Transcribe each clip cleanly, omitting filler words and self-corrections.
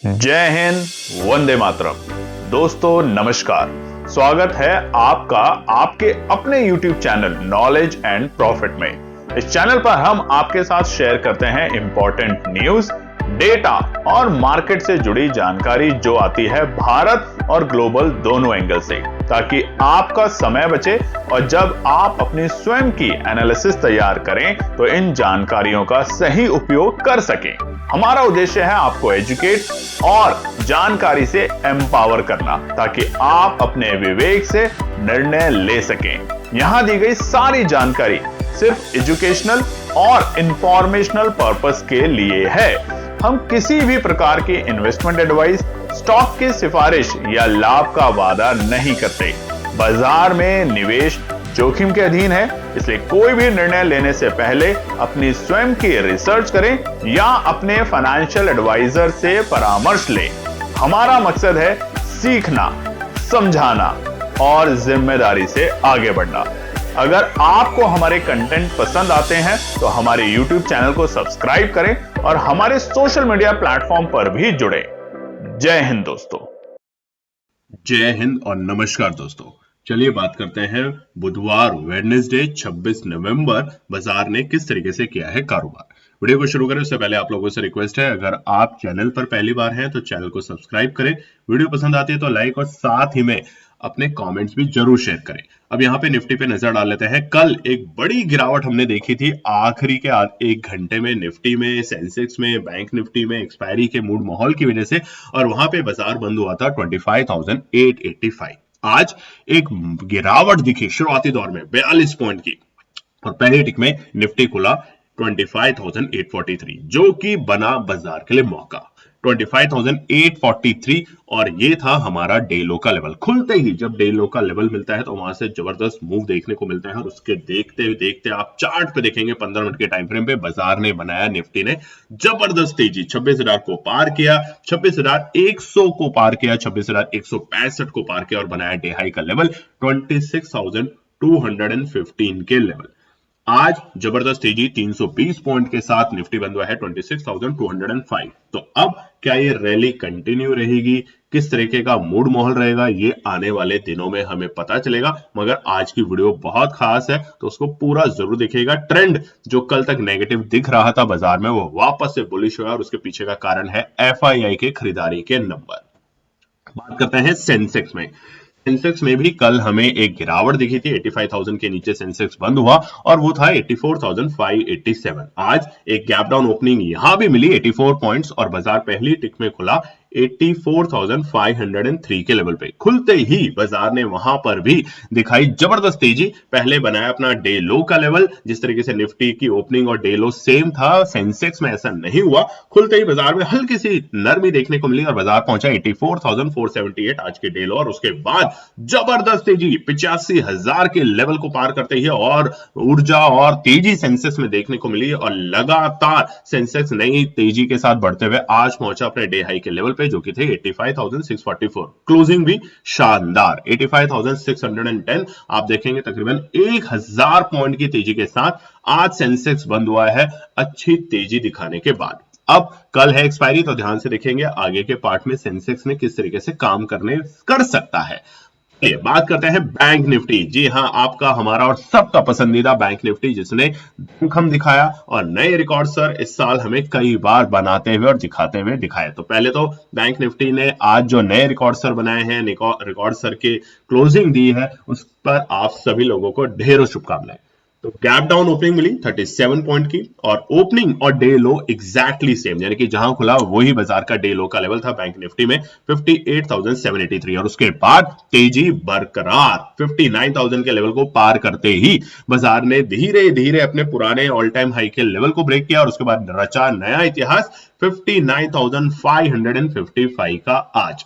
जय हिंद, वंदे मातरम। दोस्तों नमस्कार, स्वागत है आपका आपके अपने YouTube channel knowledge and profit में। इस चैनल पर हम आपके साथ शेयर करते हैं इंपॉर्टेंट न्यूज, डेटा और मार्केट से जुड़ी जानकारी जो आती है भारत और ग्लोबल दोनों एंगल से, ताकि आपका समय बचे और जब आप अपनी स्वयं की एनालिसिस तैयार करें तो इन जानकारियों का सही उपयोग कर सकें। हमारा उद्देश्य है आपको एजुकेट और जानकारी से एम्पावर करना, ताकि आप अपने विवेक से निर्णय ले सकें। यहां दी गई सारी जानकारी सिर्फ एजुकेशनल और इंफॉर्मेशनल पर्पस के लिए है। हम किसी भी प्रकार की इन्वेस्टमेंट एडवाइस, स्टॉक की सिफारिश या लाभ का वादा नहीं करते। बाजार में निवेश जोखिम के अधीन है, इसलिए कोई भी निर्णय लेने से पहले अपनी स्वयं की रिसर्च करें या अपने फाइनेंशियल एडवाइजर से परामर्श लें। हमारा मकसद है सीखना, समझाना और जिम्मेदारी से आगे बढ़ना। अगर आपको हमारे कंटेंट पसंद आते हैं तो हमारे YouTube चैनल को सब्सक्राइब करें और हमारे सोशल मीडिया प्लेटफॉर्म पर भी जुड़े। जय हिंद दोस्तों। जय हिंद और नमस्कार दोस्तों। चलिए बात करते हैं बुधवार वेडनेसडे 26 नवंबर बाजार ने किस तरीके से किया है कारोबार। वीडियो को शुरू करें उससे पहले आप लोगों से रिक्वेस्ट है, अगर आप चैनल पर पहली बार हैं तो चैनल को सब्सक्राइब करें, वीडियो पसंद आती है तो लाइक और साथ ही में अपने कमेंट्स भी जरूर शेयर करें। अब यहाँ पे निफ्टी पे नजर डाल लेते हैं। कल एक बड़ी गिरावट हमने देखी थी आखिरी के एक घंटे में निफ्टी में, सेंसेक्स में, बैंक निफ्टी में एक्सपायरी के मूड माहौल की वजह से, और वहां पे बाजार बंद हुआ था 25,885। आज एक गिरावट दिखी शुरुआती दौर में 42 पॉइंट की, और पहले टिक में निफ्टी खुला 25,843, जो कि बना बाजार के लिए मौका 25,843, और ये था हमारा डे लो का लेवल। खुलते ही जब डे लो का लेवल मिलता है तो वहां से जबरदस्त मूव देखने को मिलता है, और उसके देखते देखते आप चार्ट पे देखेंगे 15 मिनट के टाइम फ्रेम पे बाजार ने बनाया, निफ्टी ने जबरदस्त तेजी 26,000 को पार किया, 26,100 को पार किया, 26,165 को पार किया और बनाया डे हाई का लेवल 26,215 के लेवल। आज जबरदस्त तेजी 320 पॉइंट के साथ निफ्टी बंद हुआ है 26,205। तो अब क्या ये रैली कंटिन्यू रहेगी, किस तरीके का मूड माहौल रहेगा, ये आने वाले दिनों में हमें पता चलेगा। मगर आज की वीडियो बहुत खास है तो उसको पूरा जरूर देखिएगा। ट्रेंड जो कल तक नेगेटिव दिख रहा था बाजार में, वो वापस से बुलिश हुआ, और उसके पीछे का कारण है एफआईआई के खरीदारी के नंबर। बात करते हैं सेंसेक्स में। सेंसेक्स में भी कल हमें एक गिरावट दिखी थी, 85,000 के नीचे सेंसेक्स बंद हुआ और वो था 84,587। आज एक गैप डाउन ओपनिंग यहां भी मिली 84 पॉइंट्स, और बाजार पहली टिक में खुला 84,503 के लेवल पे। खुलते ही बाजार ने वहां पर भी दिखाई जबरदस्त तेजी, पहले बनाया अपना डे लो का लेवल। जिस तरीके से निफ्टी की ओपनिंग और डे लो सेम था, सेंसेक्स में ऐसा नहीं हुआ। खुलते ही बाजार में हल्की सी नरमी देखने को मिली और बाजार पहुंचा 84,478 आज के डे लो, और उसके बाद जबरदस्त तेजी 85,000 के लेवल को पार करते ही और ऊर्जा और तेजी सेंसेक्स में देखने को मिली, और लगातार सेंसेक्स नई तेजी के साथ बढ़ते हुए आज पहुंचा अपने डे हाई के लेवल पे, जो कि थे 85,644। क्लोजिंग भी शानदार 85,610। आप देखेंगे तकरीबन 1,000 पॉइंट की तेजी के साथ आज सेंसेक्स बंद हुआ है अच्छी तेजी दिखाने के बाद। अब कल है एक्सपायरी, तो ध्यान से देखेंगे आगे के पार्ट में सेंसेक्स में किस तरीके से काम कर सकता है। बात करते हैं बैंक निफ्टी। जी हां, आपका, हमारा और सबका पसंदीदा बैंक निफ्टी, जिसने दमखम दिखाया और नए रिकॉर्ड सर इस साल हमें कई बार बनाते हुए और दिखाते हुए दिखाए। तो पहले तो बैंक निफ्टी ने आज जो नए रिकॉर्ड सर बनाए हैं, रिकॉर्ड सर की क्लोजिंग दी है, उस पर आप सभी लोगों को ढेरों शुभकामनाएं। तो गैप डाउन ओपनिंग मिली 37 पॉइंट की, और ओपनिंग और डे लो एग्जैक्टली सेम, यानी कि जहां खुला वही बाजार का डे लो का लेवल था बैंक निफ्टी में 58,783, और उसके बाद तेजी बरकरार 59,000 के लेवल को पार करते ही बाजार ने धीरे धीरे अपने पुराने ऑल टाइम हाई के लेवल को ब्रेक किया, और उसके बाद रचा नया इतिहास 59,555 का आज।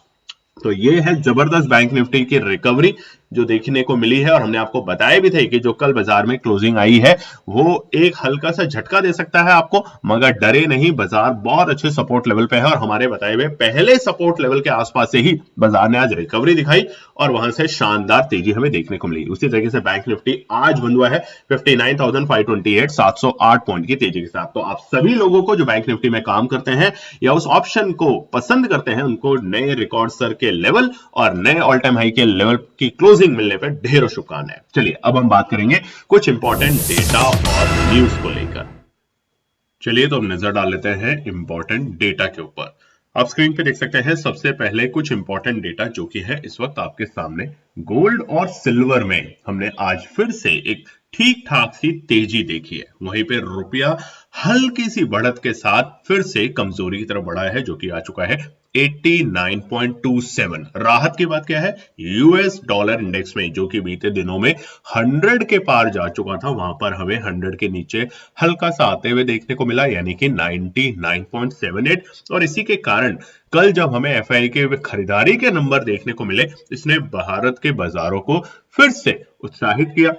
तो ये है जबरदस्त बैंक निफ्टी की रिकवरी। जो देखने को मिली है, और हमने आपको बताया भी थे कि जो कल बाजार में क्लोजिंग आई है वो एक हल्का सा झटका दे सकता है आपको, मगर डरे नहीं, बाजार बहुत अच्छे सपोर्ट लेवल पे है और हमारे बताए हुए पहले सपोर्ट लेवल के आसपास से ही बाजार ने आज रिकवरी दिखाई और वहां से शानदार तेजी हमें देखने को मिली। उसी तरीके से बैंक निफ्टी आज बंद हुआ है 59,528 708 पॉइंट की तेजी के साथ। तो आप सभी लोगों को जो बैंक निफ्टी में काम करते हैं या उस ऑप्शन को पसंद करते हैं, उनको नए रिकॉर्ड स्तर के लेवल और नए ऑल टाइम हाई के लेवल की क्लोजिंग मिलने पर ढेरों शुभकामनाएं। चलिए अब हम बात करेंगे कुछ इंपॉर्टेंट डेटा और न्यूज को लेकर। चलिए तो हम नजर डाल लेते हैं इंपॉर्टेंट डेटा के ऊपर। आप स्क्रीन पे देख सकते हैं सबसे पहले कुछ इंपॉर्टेंट डेटा जो कि है इस वक्त आपके सामने। गोल्ड और सिल्वर में हमने आज फिर से एक ठीक ठाक सी तेजी देखी है, वहीं पे रुपया हल्की सी बढ़त के साथ फिर से कमजोरी की तरफ बढ़ा है, जो कि आ चुका है 89.27। राहत की बात क्या है, यूएस डॉलर इंडेक्स में, जो कि बीते दिनों में 100 के पार जा चुका था, वहां पर हमें 100 के नीचे हल्का सा आते हुए देखने को मिला, यानी कि 99.78। और इसी के कारण कल जब हमें एफआई के खरीदारी के नंबर देखने को मिले, इसने भारत के बाजारों को फिर से उत्साहित किया,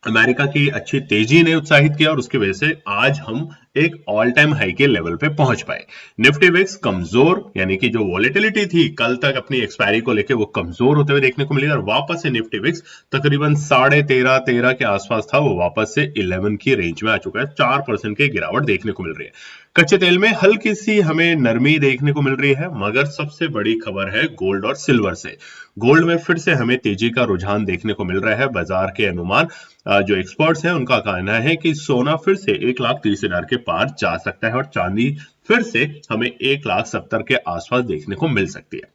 अमेरिका की अच्छी तेजी ने उत्साहित किया और उसकी वजह से आज हम एक ऑल टाइम हाई के लेवल पे पहुंच पाए। निफ्टी विक्स कमजोर, यानी कि जो वॉलेटिलिटी थी कल तक अपनी एक्सपायरी को लेकर, वो कमजोर होते हुए देखने को मिली और वापस से निफ्टी विक्स तकरीबन 13.5 के आसपास था, वो वापस से 11 की रेंज में आ चुका है। 4% की गिरावट देखने को मिल रही है। कच्चे तेल में हल्की सी हमें नरमी देखने को मिल रही है, मगर सबसे बड़ी खबर है गोल्ड और सिल्वर से। गोल्ड में फिर से हमें तेजी का रुझान देखने को मिल रहा है। बाजार के अनुमान, जो एक्सपर्ट्स हैं उनका कहना है कि सोना फिर से 1,30,000 के पार जा सकता है और चांदी फिर से हमें 1,70,000 के आसपास देखने को मिल सकती है।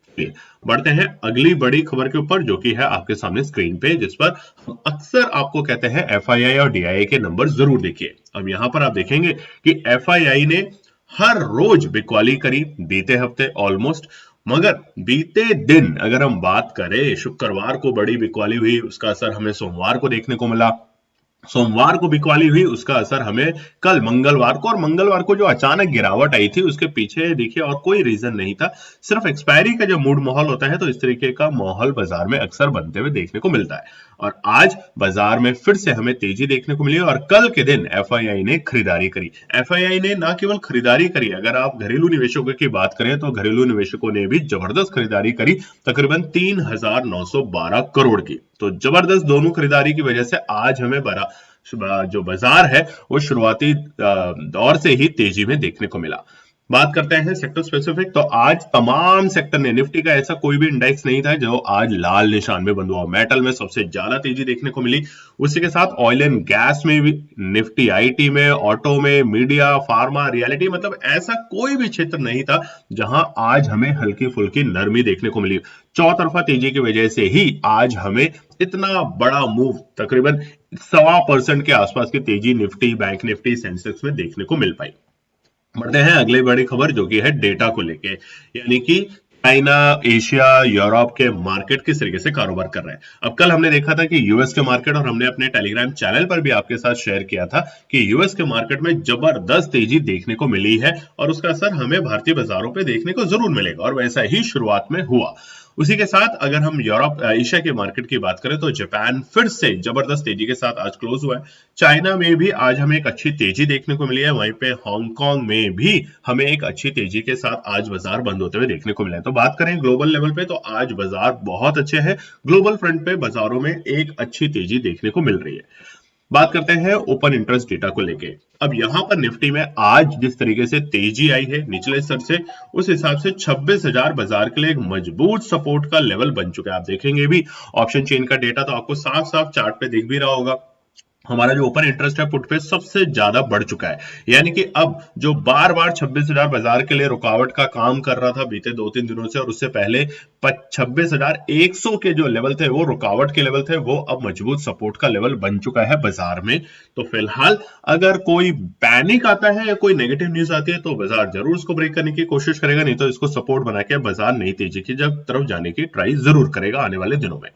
बढ़ते हैं अगली बड़ी खबर के ऊपर, जो कि है आपके सामने स्क्रीन पे, जिस पर हम अक्सर आपको कहते हैं एफआईआई और डीआईआई के नंबर जरूर देखिए। अब यहां पर आप देखेंगे कि एफआईआई ने हर रोज बिकवाली करी बीते हफ्ते ऑलमोस्ट, मगर बीते दिन अगर हम बात करें, शुक्रवार को बड़ी बिकवाली हुई, उसका असर हमें सोमवार को देखने को मिला, सोमवार को बिकवाली हुई, उसका असर हमें कल मंगलवार को, और मंगलवार को जो अचानक गिरावट आई थी उसके पीछे देखिए और कोई रीजन नहीं था, सिर्फ एक्सपायरी का जो मूड माहौल होता है, तो इस तरीके का माहौल बाजार में अक्सर बनते हुए देखने को मिलता है। और आज बाजार में फिर से हमें तेजी देखने को मिली और कल के दिन एफआईआई ने खरीदारी करी। एफआईआई ने न केवल खरीदारी करी, अगर आप घरेलू निवेशकों की बात करें तो घरेलू निवेशकों ने भी जबरदस्त खरीदारी करी, तकरीबन 3,912 करोड़ की। तो जबरदस्त दोनों खरीदारी की वजह से आज हमें जो बाजार है वो शुरुआती दौर से ही तेजी में देखने को मिला। बात करते हैं सेक्टर स्पेसिफिक, तो आज तमाम सेक्टर ने, निफ्टी का ऐसा कोई भी इंडेक्स नहीं था जो आज लाल निशान में बंद हुआ। मेटल में सबसे ज्यादा तेजी देखने को मिली, उसी के साथ ऑयल एंड गैस में भी, निफ्टी आईटी में, ऑटो में, मीडिया, फार्मा, रियलिटी, मतलब ऐसा कोई भी क्षेत्र नहीं था जहां आज हमें हल्की फुल्की नरमी देखने को मिली। चौतरफा तेजी की वजह से ही आज हमें इतना बड़ा मूव, तकरीबन 1.25% के आसपास की तेजी निफ्टी, बैंक निफ्टी, सेंसेक्स में देखने को मिल पाई। बढ़ते हैं अगली बड़ी खबर, जो कि है डेटा को लेके, यानी कि चाइना, एशिया, यूरोप के मार्केट किस तरीके से कारोबार कर रहे हैं। अब कल हमने देखा था कि यूएस के मार्केट, और हमने अपने टेलीग्राम चैनल पर भी आपके साथ शेयर किया था कि यूएस के मार्केट में जबरदस्त तेजी देखने को मिली है और उसका असर हमें भारतीय बाजारों पे देखने को जरूर मिलेगा, और वैसा ही शुरुआत में हुआ। उसी के साथ अगर हम यूरोप, एशिया के मार्केट की बात करें तो जापान फिर से जबरदस्त तेजी के साथ आज क्लोज हुआ है। चाइना में भी आज हमें एक अच्छी तेजी देखने को मिली है, वहीं पे हांगकांग में भी हमें एक अच्छी तेजी के साथ आज बाजार बंद होते हुए देखने को मिला है। तो बात करें ग्लोबल लेवल पे, तो आज बाजार बहुत अच्छे हैं, ग्लोबल फ्रंट पे बाजारों में एक अच्छी तेजी देखने को मिल रही है। बात करते हैं ओपन इंटरेस्ट डेटा को लेके। अब यहां पर निफ्टी में आज जिस तरीके से तेजी आई है निचले स्तर से, उस हिसाब से 26,000 बाजार के लिए एक मजबूत सपोर्ट का लेवल बन चुका है। आप देखेंगे भी ऑप्शन चेन का डेटा तो आपको साफ साफ चार्ट पे दिख भी रहा होगा, हमारा जो ओपन इंटरेस्ट है पुट पे सबसे ज्यादा बढ़ चुका है, यानी कि अब जो बार बार 26,000 बाजार के लिए रुकावट का काम कर रहा था बीते 2-3 दिनों से, और उससे पहले 26,100 के जो लेवल थे वो रुकावट के लेवल थे, वो अब मजबूत सपोर्ट का लेवल बन चुका है बाजार में। तो फिलहाल अगर कोई पैनिक आता है या कोई नेगेटिव न्यूज आती है तो बाजार जरूर उसको ब्रेक करने की कोशिश करेगा, नहीं तो इसको सपोर्ट बना के बाजार नई तेजी की तरफ जाने की ट्राई जरूर करेगा आने वाले दिनों में।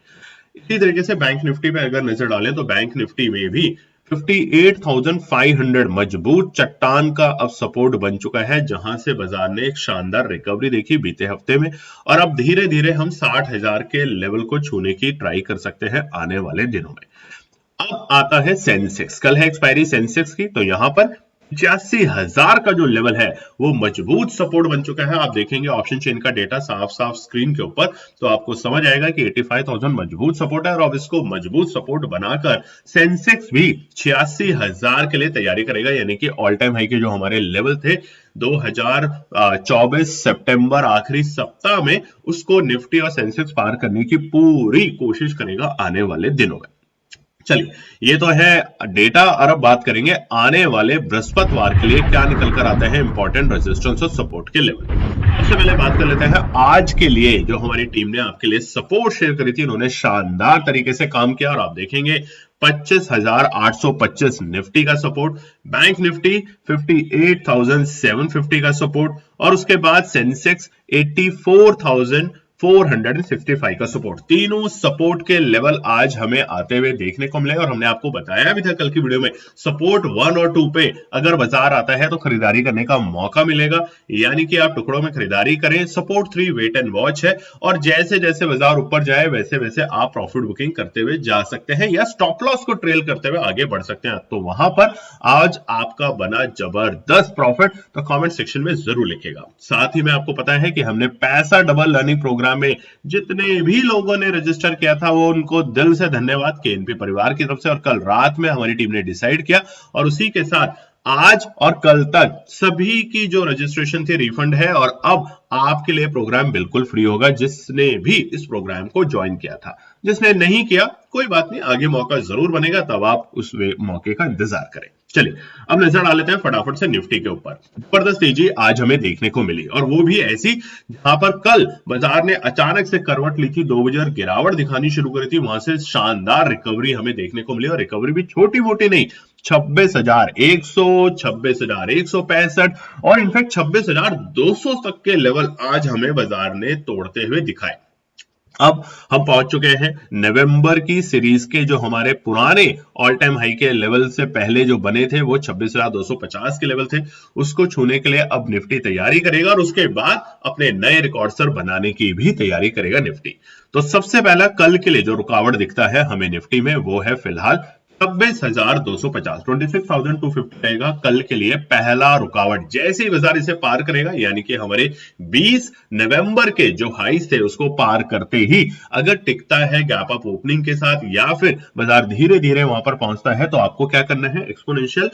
इसी तरीके से बैंक निफ्टी पे अगर नजर डालें तो बैंक निफ्टी में भी 58,500 मजबूत चट्टान का अब सपोर्ट बन चुका है, जहां से बाजार ने एक शानदार रिकवरी देखी बीते हफ्ते में, और अब धीरे धीरे हम 60,000 के लेवल को छूने की ट्राई कर सकते हैं आने वाले दिनों में। अब आता है सेंसेक्स, कल है एक्सपायरी सेंसेक्स की, तो यहां पर 85,000 का जो लेवल है वो मजबूत सपोर्ट बन चुका है। आप देखेंगे ऑप्शन चेन का डेटा साफ साफ स्क्रीन के ऊपर, तो आपको समझ आएगा कि 85,000 मजबूत सपोर्ट है, और अब इसको मजबूत सपोर्ट बनाकर सेंसेक्स भी 86,000 के लिए तैयारी करेगा, यानी कि ऑल टाइम हाई के जो हमारे लेवल थे 2024 सितंबर आखिरी सप्ताह में, उसको निफ्टी और सेंसेक्स पार करने की पूरी कोशिश करेगा आने वाले दिनों में। चलिए, ये तो है डेटा, और अब बात करेंगे आने वाले बृहस्पतिवार के लिए क्या निकल कर आता है इंपॉर्टेंट रेजिस्टेंस और सपोर्ट के लेवल। सबसे पहले बात कर लेते हैं आज के लिए जो हमारी टीम ने आपके लिए सपोर्ट शेयर करी थी, उन्होंने शानदार तरीके से काम किया, और आप देखेंगे 25,825 निफ्टी का सपोर्ट, बैंक निफ्टी 58,750 का सपोर्ट, और उसके बाद सेंसेक्स 84,465 का सपोर्ट। तीनों सपोर्ट के लेवल आज हमें आते हुए देखने को मिले, और हमने आपको बताया भी था कल की वीडियो में, सपोर्ट 1 और 2 पे अगर बाजार आता है तो खरीदारी करने का मौका मिलेगा, यानी कि आप टुकड़ों में खरीदारी करें। सपोर्ट 3 वेट एंड वॉच है, और जैसे जैसे बाजार ऊपर जाए वैसे वैसे आप प्रॉफिट बुकिंग करते हुए जा सकते हैं, या स्टॉप लॉस को ट्रेल करते हुए आगे बढ़ सकते हैं। तो वहां पर आज आपका बना जबरदस्त प्रॉफिट, तो कमेंट सेक्शन में जरूर लिखिएगा। साथ ही में आपको पता है कि हमने पैसा डबल लर्निंग प्रोग्राम में जितने भी लोगों ने रजिस्टर किया था, वो उनको दिल से धन्यवाद केएनपी परिवार की तरफ से, और कल रात में हमारी टीम ने डिसाइड किया, और उसी के साथ आज और कल तक सभी की जो रजिस्ट्रेशन थी रिफंड है, और अब आपके लिए प्रोग्राम बिल्कुल फ्री होगा जिसने भी इस प्रोग्राम को ज्वाइन किया था। जिसने नहीं किया कोई बात नहीं, आगे मौका जरूर बनेगा, तब आप उस मौके का इंतजार करें। चलिए, अब नजर डाल लेते हैं फटाफट से निफ्टी के ऊपर। जबरदस्त तेजी आज हमें देखने को मिली, और वो भी ऐसी जहां पर कल बाजार ने अचानक से करवट ली थी, 2 बजे और गिरावट दिखानी शुरू करी थी, वहां से शानदार रिकवरी हमें देखने को मिली, और रिकवरी भी छोटी मोटी नहीं, 26,100, 26,165 और इनफैक्ट 26,200 तक के लेवल आज हमें बाजार ने तोड़ते हुए दिखाए। अब हम पहुंच चुके हैं नवंबर की सीरीज के जो हमारे पुराने ऑल टाइम हाई के लेवल से पहले जो बने थे, वो 26,250 के लेवल थे, उसको छूने के लिए अब निफ्टी तैयारी करेगा, और उसके बाद अपने नए रिकॉर्ड सर बनाने की भी तैयारी करेगा निफ्टी। तो सबसे पहला कल के लिए जो रुकावट दिखता है हमें निफ्टी में, वो है फिलहाल 26,250, 26,250 रहेगा कल के लिए पहला रुकावट। जैसे ही बाजार इसे पार करेगा, यानी कि हमारे 20 नवंबर के जो हाईस थे उसको पार करते ही अगर टिकता है गैप अप ओपनिंग के साथ, या फिर बाजार धीरे धीरे वहां पर पहुंचता है, तो आपको क्या करना है, एक्सपोनेंशियल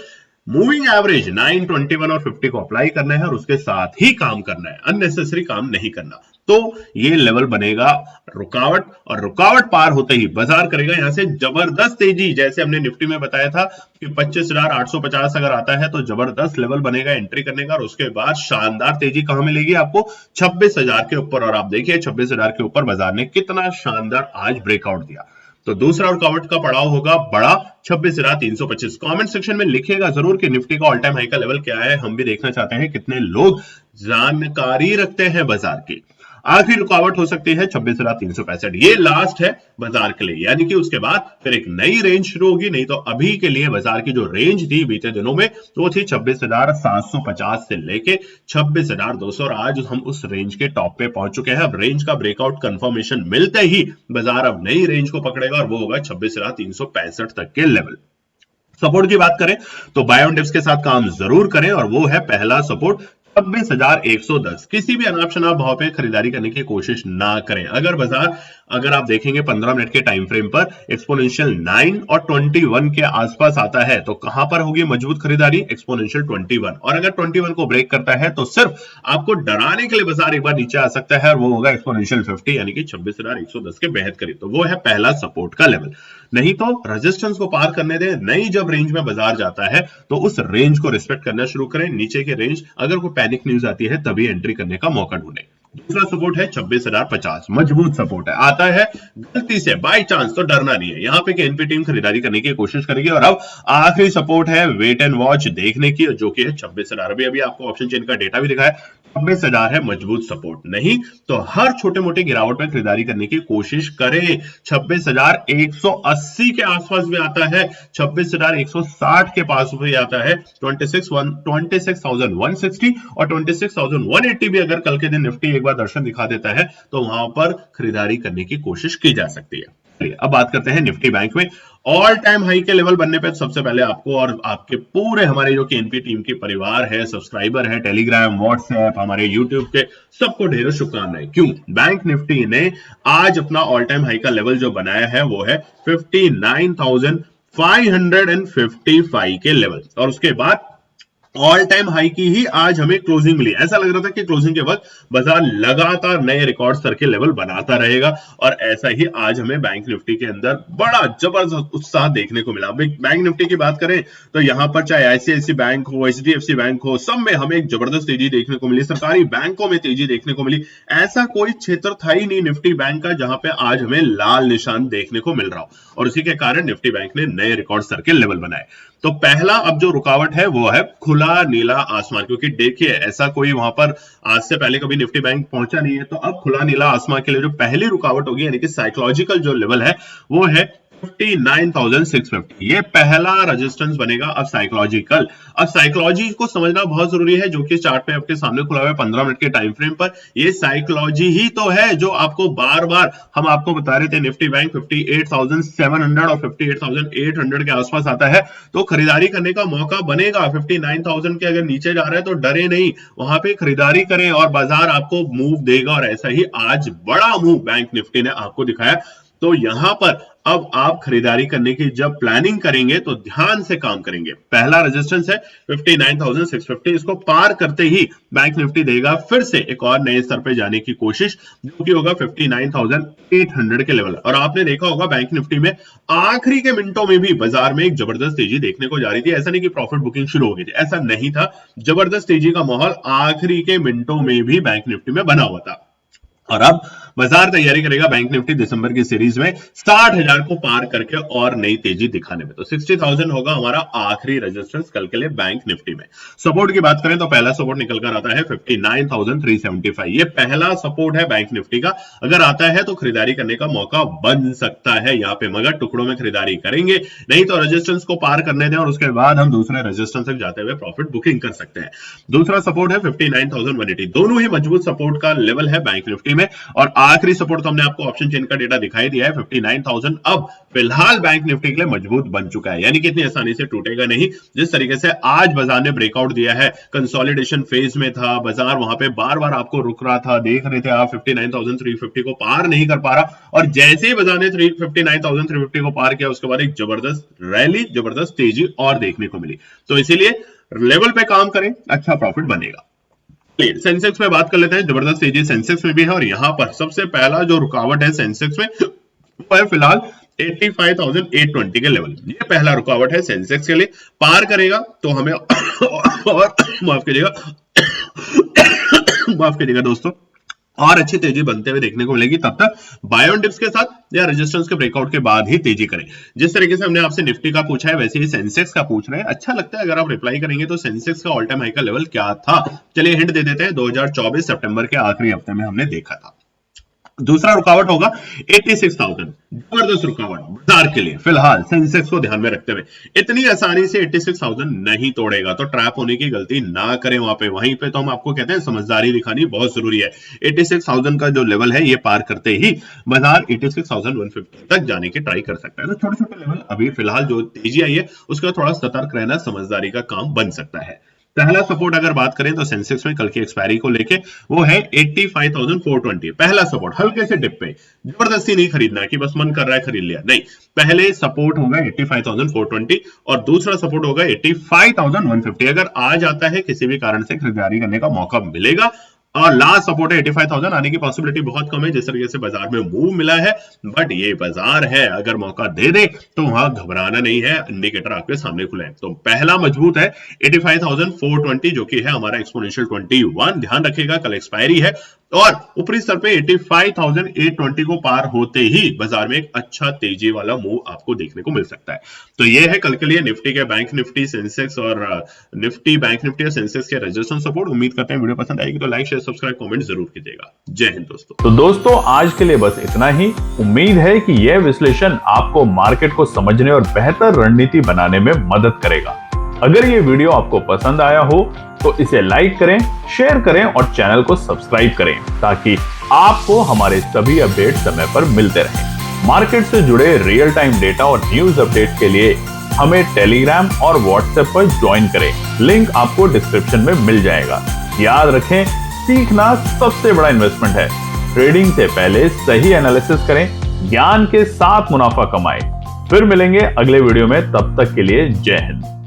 मूविंग एवरेज 9, 21 और 50 को अप्लाई करना है, और उसके साथ ही काम करना है, अननेसेसरी काम नहीं करना। तो ये लेवल बनेगा रुकावट, और रुकावट पार होते ही बाजार करेगा यहां से जबरदस्त तेजी। जैसे हमने निफ्टी में बताया था कि 25,850 अगर आता है तो जबरदस्त लेवल बनेगा एंट्री करने का, और उसके बाद शानदार तेजी कहां मिलेगी आपको, 26,000 के ऊपर। और आप देखिए 26,000 के ऊपर बाजार ने कितना शानदार आज ब्रेकआउट दिया। तो दूसरा रुकावट का पड़ाव होगा बड़ा 26,325। कमेंट सेक्शन में लिखिएगा जरूर कि निफ्टी का ऑल टाइम हाई का लेवल क्या है, हम भी देखना चाहते हैं कितने लोग जानकारी रखते हैं बाजार की। आखिरी रुकावट हो सकती है 26,365, ये लास्ट है बाजार के लिए, यानी कि उसके बाद फिर एक नई रेंज शुरू होगी। नहीं तो अभी के लिए बाजार की जो रेंज थी बीते दिनों में वो थी 26,750 से लेके 26,200, और आज हम उस रेंज के टॉप पे पहुंच चुके हैं। अब रेंज का ब्रेकआउट कंफर्मेशन मिलते ही बाजार अब नई रेंज को पकड़ेगा, और वो होगा 26,365 तक के लेवल। सपोर्ट की बात करें तो बाय ऑन डिप्स के साथ काम जरूर करें, और वो है पहला सपोर्ट 26,110। किसी भी अनापशनाप भाव पे खरीदारी करने की कोशिश ना करें। अगर आप देखेंगे 15 मिनट के टाइम फ्रेम पर एक्सपोनेंशियल 9 और 21 के आसपास आता है, तो कहां पर होगी मजबूत खरीदारी, एक्सपोनेंशियल 21, और अगर 21 को ब्रेक करता है तो सिर्फ आपको डराने के लिए बाजार एक बार नीचे आ सकता है, और वो होगा एक्सपोनेंशियल 50, यानी कि 26,110 के बेहद करीब। तो वो है पहला सपोर्ट का लेवल। नहीं तो रेजिस्टेंस को पार करने दें, नई जब रेंज में बाजार जाता है तो उस रेंज को रिस्पेक्ट करना शुरू करें। नीचे के रेंज अगर कोई पैनिक न्यूज आती है तभी एंट्री करने का मौका ढूंढें। दूसरा सपोर्ट है 26,050, मजबूत सपोर्ट है। आता है गलती से बाय चांस तो डरना नहीं है, यहाँ पे कि एनपी टीम खरीदारी करने की कोशिश करेगी। और अब आखिरी सपोर्ट है वेट एंड वॉच देखने की, जो कि है 26,000। अभी आपको ऑप्शन चेन का डेटा भी दिखाया, 26,000 है मजबूत सपोर्ट। नहीं तो हर छोटे मोटे गिरावट में खरीदारी करने की कोशिश करें। 26,180 के आसपास भी आता है, 26,160 के पास भी आता है, 26,160 और 26,180 भी अगर कल के दिन निफ्टी एक बार दर्शन दिखा देता है तो वहां पर खरीदारी करने की कोशिश की जा सकती है। अब बात करते हैं निफ्टी बैंक में। ऑल टाइम हाई के लेवल बनने पे सबसे पहले आपको और आपके पूरे हमारे जो कि एनपी टीम के परिवार है, सब्सक्राइबर है, टेलीग्राम, व्हाट्सएप, हमारे यूट्यूब के, सबको ढेरों शुभकामनाएं। क्यों? बैंक निफ्टी ने आज अपना ऑल टाइम हाई का लेवल जो बनाया है वो है 59,555 के लेवल, और उसके बाद ऑल टाइम हाई की ही आज हमें क्लोजिंग मिली। ऐसा लग रहा था कि क्लोजिंग के वक्त बाजार लगातार नए रिकॉर्ड स्तर के लेवल बनाता रहेगा, और ऐसा ही आज हमें बैंक निफ्टी के अंदर बड़ा जबरदस्त उत्साह देखने को मिला। बैंक निफ्टी की बात करें तो यहां पर चाहे आईसीआईसी बैंक हो, एचडीएफसी बैंक हो, सब में हमें एक जबरदस्त तेजी देखने को मिली। सरकारी बैंकों में तेजी देखने को मिली। ऐसा कोई क्षेत्र था ही नहीं निफ्टी बैंक का जहां पे आज हमें लाल निशान देखने को मिल रहा हो, और उसी के कारण निफ्टी बैंक ने नए रिकॉर्ड स्तर के लेवल बनाए। तो पहला अब जो रुकावट है वो है खुला नीला आसमान, क्योंकि देखिए ऐसा कोई वहां पर आज से पहले कभी निफ्टी बैंक पहुंचा नहीं है। तो अब खुला नीला आसमान के लिए जो पहली रुकावट होगी, यानी कि साइकोलॉजिकल जो लेवल है वो है 59,650। ये पहला रेजिस्टेंस बनेगा अब साइकोलॉजिकल। अब साइकोलॉजी को समझना बहुत जरूरी है, जो कि चार्ट पे आपके सामने खुला हुआ है 15 मिनट के टाइम फ्रेम पर। ये साइकोलॉजी ही तो है जो आपको बार बार हम आपको बता रहे थे, निफ्टी बैंक 58,700 और 58,800 के आसपास आता है तो खरीदारी करने का मौका बनेगा। 59,000 के अगर नीचे जा रहा है तो डरे नहीं, वहां पे खरीदारी करें और बाजार आपको मूव देगा। और ऐसा ही आज बड़ा मूव बैंक निफ्टी ने आपको दिखाया। तो यहां पर अब आप खरीदारी करने की जब प्लानिंग करेंगे तो ध्यान से काम करेंगे। पहला रेजिस्टेंस है 59,650, इसको पार करते ही बैंक निफ्टी देगा फिर से एक और नए स्तर पे जाने की कोशिश, जो कि होगा 59,800 के लेवल। और आपने देखा होगा बैंक निफ्टी में आखिरी के मिनटों में भी बाजार में एक जबरदस्त तेजी देखने को जा रही थी। ऐसा नहीं कि प्रॉफिट बुकिंग शुरू हो गई थी, ऐसा नहीं था। जबरदस्त तेजी का माहौल आखिरी के मिनटों में भी बैंक निफ्टी में बना हुआ था। और अब बाजार तैयारी करेगा बैंक निफ्टी दिसंबर की सीरीज में 60,000 को पार करके और नई तेजी दिखाने में। तो 60,000 होगा हमारा आखिरी रेजिस्टेंस कल के लिए बैंक निफ्टी में। सपोर्ट की बात करें तो पहला सपोर्ट निकल कर आता है 59,375। ये पहला सपोर्ट है बैंक निफ्टी का। अगर आता है तो खरीदारी करने का मौका बन सकता है यहाँ पे, मगर टुकड़ों में खरीदारी करेंगे, नहीं तो रेजिस्टेंस को पार करने दें और उसके बाद हम दूसरे रेजिस्टेंस तक जाते हुए प्रॉफिट बुकिंग कर सकते हैं। दूसरा सपोर्ट है 59,180। दोनों ही मजबूत सपोर्ट का लेवल है बैंक निफ्टी में। और आखिरी सपोर्ट तो हमने आपको ऑप्शन चेन का डेटा दिखाई दिया है 59,000। अब फिलहाल बैंक निफ्टी के लिए मजबूत बन चुका है, यानी कि इतनी आसानी से टूटेगा नहीं। जिस तरीके से आज बाजार ने ब्रेकआउट दिया है, कंसोलिडेशन फेज में था बाजार, वहां पे बार बार आपको रुक रहा था, देख रहे थे आप 59,350 को पार नहीं कर पा रहा, और जैसे ही बाजार ने 59,350 को पार किया उसके बाद एक जबरदस्त रैली, जबरदस्त तेजी और देखने को मिली। तो इसीलिए लेवल पे काम करें, अच्छा प्रॉफिट बनेगा। सेंसेक्स में बात कर लेते हैं। जबरदस्त तेजी सेंसेक्स में भी है, और यहां पर सबसे पहला जो रुकावट है सेंसेक्स में वो है फिलहाल 85,820 के लेवल। ये पहला रुकावट है सेंसेक्स के लिए। पार करेगा तो हमें और माफ कीजिएगा दोस्तों, और अच्छी तेजी बनते हुए देखने को मिलेगी। तब तक बाय ऑन डिप्स के साथ या रेजिस्टेंस के ब्रेकआउट के बाद ही तेजी करें। जिस तरीके से हमने आपसे निफ्टी का पूछा है वैसे ही सेंसेक्स का पूछ रहे हैं। अच्छा लगता है अगर आप रिप्लाई करेंगे तो सेंसेक्स का ऑल टाइम हाई का लेवल क्या था, चलिए हिंट दे देते हैं। 2024 सितंबर के आखिरी हफ्ते में हमने देखा था। दूसरा रुकावट होगा 86,000। जबरदस्त रुकावट बाजार के लिए फिलहाल सेंसेक्स को ध्यान में रखते हुए। इतनी आसानी से 86,000 नहीं तोड़ेगा, तो ट्रैप होने की गलती ना करें वहां पे। वहीं पे तो हम आपको कहते हैं समझदारी दिखानी बहुत जरूरी है। 86,000 का जो लेवल है ये पार करते ही बाजार 86,150 तक जाने की ट्राई कर सकता है। तो छोटे छोटे लेवल अभी फिलहाल जो तेजी आई है उसका थोड़ा सतर्क रहना समझदारी का काम बन सकता है। पहला सपोर्ट अगर बात करें तो सेंसेक्स में कल की एक्सपायरी को लेके वो है 85,420। पहला सपोर्ट हल्के से डिप पे, जबरदस्ती नहीं खरीदना कि बस मन कर रहा है खरीद लिया, नहीं। पहले सपोर्ट होगा 85,420 और दूसरा सपोर्ट होगा 85,150। अगर आ जाता है किसी भी कारण से खरीदारी करने का मौका मिलेगा। और लास्ट सपोर्ट है 85,000। आने की पॉसिबिलिटी बहुत कम है जिस तरीके से बाजार में मूव मिला है, बट ये बाजार है, अगर मौका दे दे तो वहां घबराना नहीं है। इंडिकेटर आपके सामने खुले हैं। तो पहला मजबूत है 85,420 जो कि है हमारा एक्सपोनेंशियल 21। ध्यान रखिएगा कल एक्सपायरी है, और ऊपरी स्तर पे 85,820 को पार होते ही बाजार में एक अच्छा तेजी वाला मूव आपको देखने को मिल सकता है। तो ये है कल के लिए निफ्टी के बैंक निफ्टी सेंसेक्स और निफ्टी बैंक निफ्टी और सेंसेक्स के रेजिस्टेंस सपोर्ट। उम्मीद करते हैं वीडियो पसंद आएगी तो लाइक शेयर सब्सक्राइब कमेंट जरूर कीजिएगा। जय हिंद दोस्तों। तो दोस्तों आज के लिए बस इतना ही। उम्मीद है कि यह विश्लेषण आपको मार्केट को समझने और बेहतर रणनीति बनाने में मदद करेगा। अगर ये वीडियो आपको पसंद आया हो तो इसे लाइक करें, शेयर करें और चैनल को सब्सक्राइब करें ताकि आपको हमारे सभी अपडेट समय पर मिलते रहें। मार्केट से जुड़े रियल टाइम डेटा और न्यूज अपडेट के लिए हमें टेलीग्राम और व्हाट्सएप पर ज्वाइन करें। लिंक आपको डिस्क्रिप्शन में मिल जाएगा। याद रखें, सीखना सबसे बड़ा इन्वेस्टमेंट है। ट्रेडिंग से पहले सही एनालिसिस करें, ज्ञान के साथ मुनाफा कमाएं। फिर मिलेंगे अगले वीडियो में, तब तक के लिए जय हिंद।